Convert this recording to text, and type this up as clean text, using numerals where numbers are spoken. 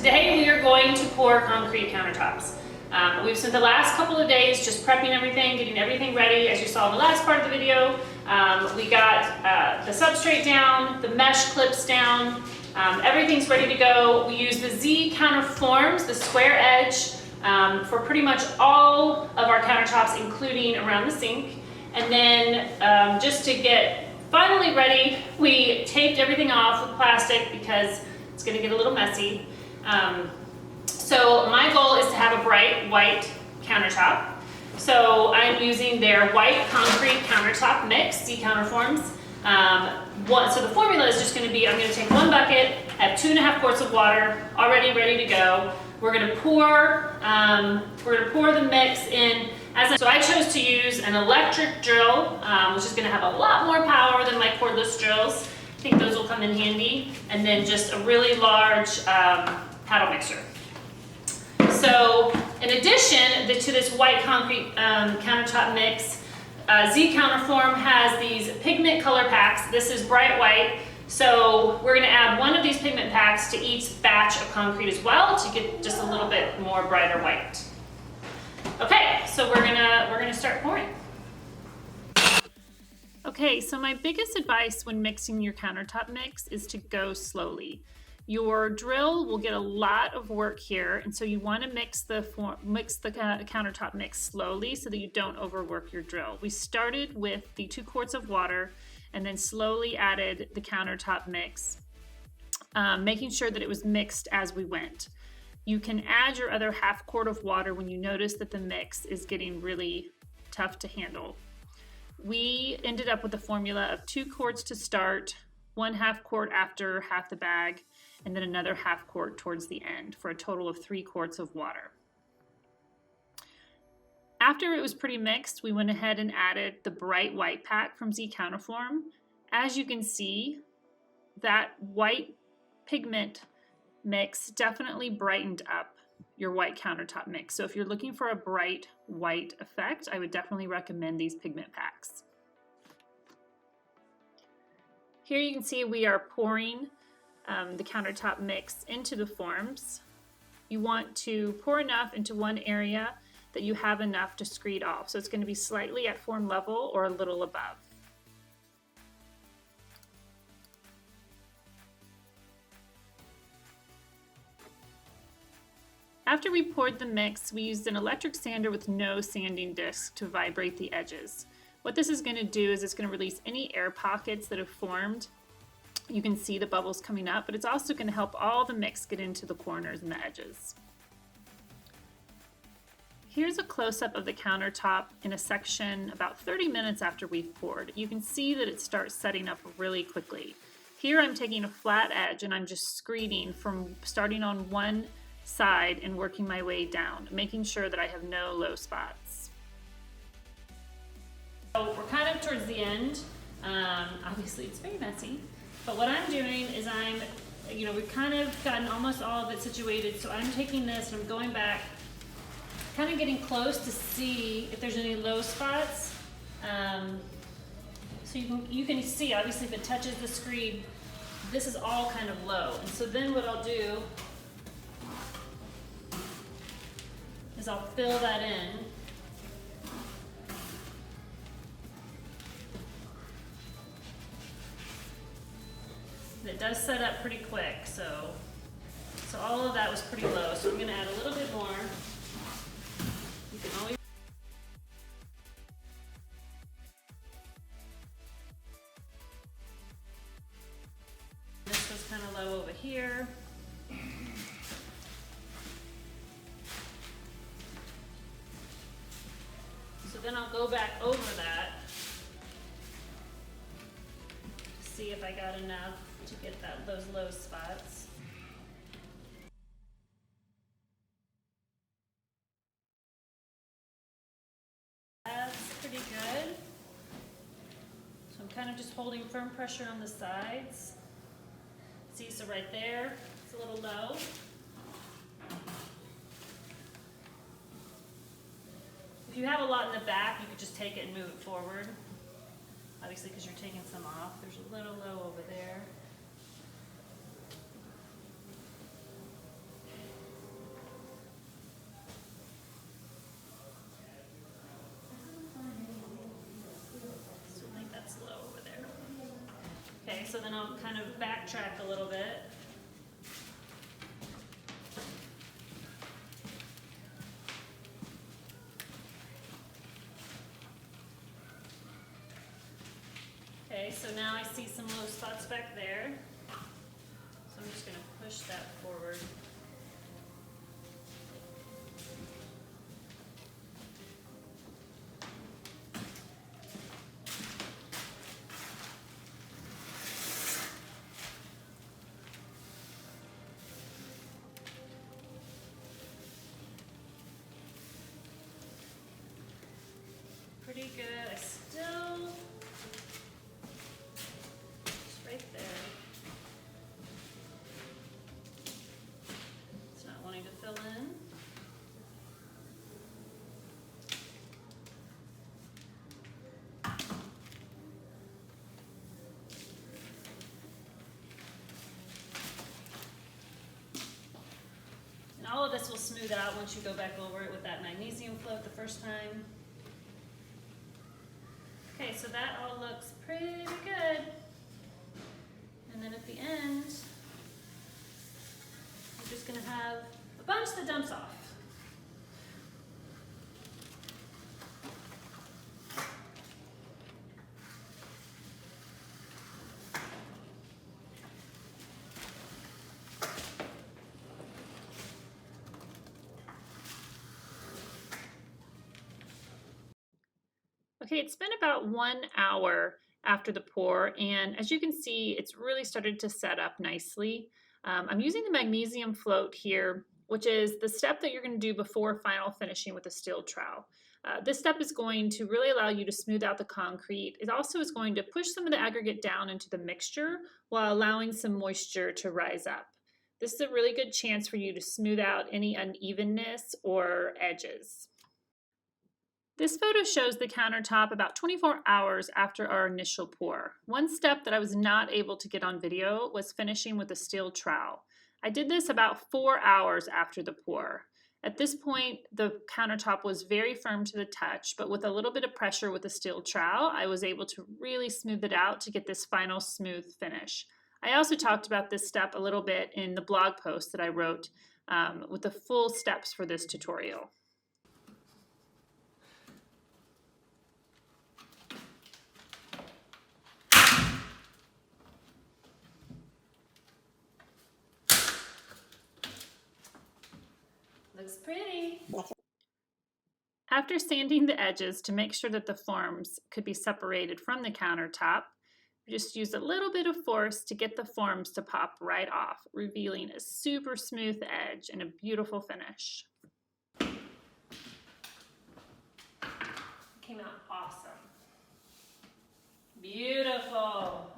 Today we are going to pour concrete countertops. We've spent the last couple of days just prepping everything, getting everything ready. As you saw in the last part of the video, we got the substrate down, the mesh clips down, everything's ready to go. We use the Z counter forms, the square edge, for pretty much all of our countertops, including around the sink. And then just to get finally ready, we taped everything off with plastic because it's going to get a little messy. So my goal is to have a bright white countertop. So I'm using their white concrete countertop mix, Z counter forms. So the formula is just going to be, I'm going to take one bucket, have 2.5 quarts of water already ready to go. We're going to pour the mix in. So I chose to use an electric drill, which is going to have a lot more power than my cordless drills. I think those will come in handy. And then just a really large paddle mixer. So in addition to this white concrete countertop mix, Z Counterform has these pigment color packs. This is bright white. So we're going to add one of these pigment packs to each batch of concrete as well to get just a little bit more brighter white. Okay, so we're gonna start pouring. Okay, so my biggest advice when mixing your countertop mix is to go slowly. Your drill will get a lot of work here, and so you want to mix the countertop mix slowly so that you don't overwork your drill. We started with the 2 quarts of water and then slowly added the countertop mix, making sure that it was mixed as we went. You can add your other 1/2 quart of water when you notice that the mix is getting really tough to handle. We ended up with a formula of 2 quarts to start, 1/2 quart after half the bag, and then another 1/2 quart towards the end for a total of 3 quarts of water. After it was pretty mixed, we went ahead and added the bright white pack from Z Counterform. As you can see, that white pigment mix definitely brightened up your white countertop mix. So if you're looking for a bright white effect, I would definitely recommend these pigment packs. Here you can see we are pouring the countertop mix into the forms. You want to pour enough into one area that you have enough to screed off. So it's going to be slightly at form level or a little above. After we poured the mix, we used an electric sander with no sanding disc to vibrate the edges. What this is going to do is it's going to release any air pockets that have formed. You can see the bubbles coming up, but it's also going to help all the mix get into the corners and the edges. Here's a close-up of the countertop in a section about 30 minutes after we've poured. You can see that it starts setting up really quickly. Here I'm taking a flat edge and I'm just screeding from starting on one side and working my way down, making sure that I have no low spots. So we're kind of towards the end. Obviously it's very messy. But what I'm doing is we've kind of gotten almost all of it situated, so I'm taking this and I'm going back, kind of getting close to see if there's any low spots. So you can see, obviously, if it touches the screed, this is all kind of low. And so then what I'll do is I'll fill that in. It does set up pretty quick, so all of that was pretty low. So I'm going to add a little bit more. You can always this was kind of low over here. So then I'll go back over that to see if I got enough to get those low spots. That's pretty good. So I'm kind of just holding firm pressure on the sides. See, so right there, it's a little low. If you have a lot in the back, you could just take it and move it forward. Obviously, because you're taking some off. There's a little low over there. Okay, so then I'll kind of backtrack a little bit. Okay, so now I see some low spots back there. So I'm just going to push that forward. Pretty good. I still, it's right there. It's not wanting to fill in. And all of this will smooth out once you go back over it with that magnesium float the first time. Okay, so that all looks pretty good. And then at the end, I'm just gonna have a bunch that dumps off. Okay, it's been about 1 hour after the pour, and as you can see, it's really started to set up nicely. I'm using the magnesium float here, which is the step that you're going to do before final finishing with a steel trowel. This step is going to really allow you to smooth out the concrete. It also is going to push some of the aggregate down into the mixture while allowing some moisture to rise up. This is a really good chance for you to smooth out any unevenness or edges. This photo shows the countertop about 24 hours after our initial pour. One step that I was not able to get on video was finishing with a steel trowel. I did this about 4 hours after the pour. At this point, the countertop was very firm to the touch, but with a little bit of pressure with the steel trowel, I was able to really smooth it out to get this final smooth finish. I also talked about this step a little bit in the blog post that I wrote with the full steps for this tutorial. Looks pretty. After sanding the edges to make sure that the forms could be separated from the countertop, just use a little bit of force to get the forms to pop right off, revealing a super smooth edge and a beautiful finish. Came out awesome. Beautiful.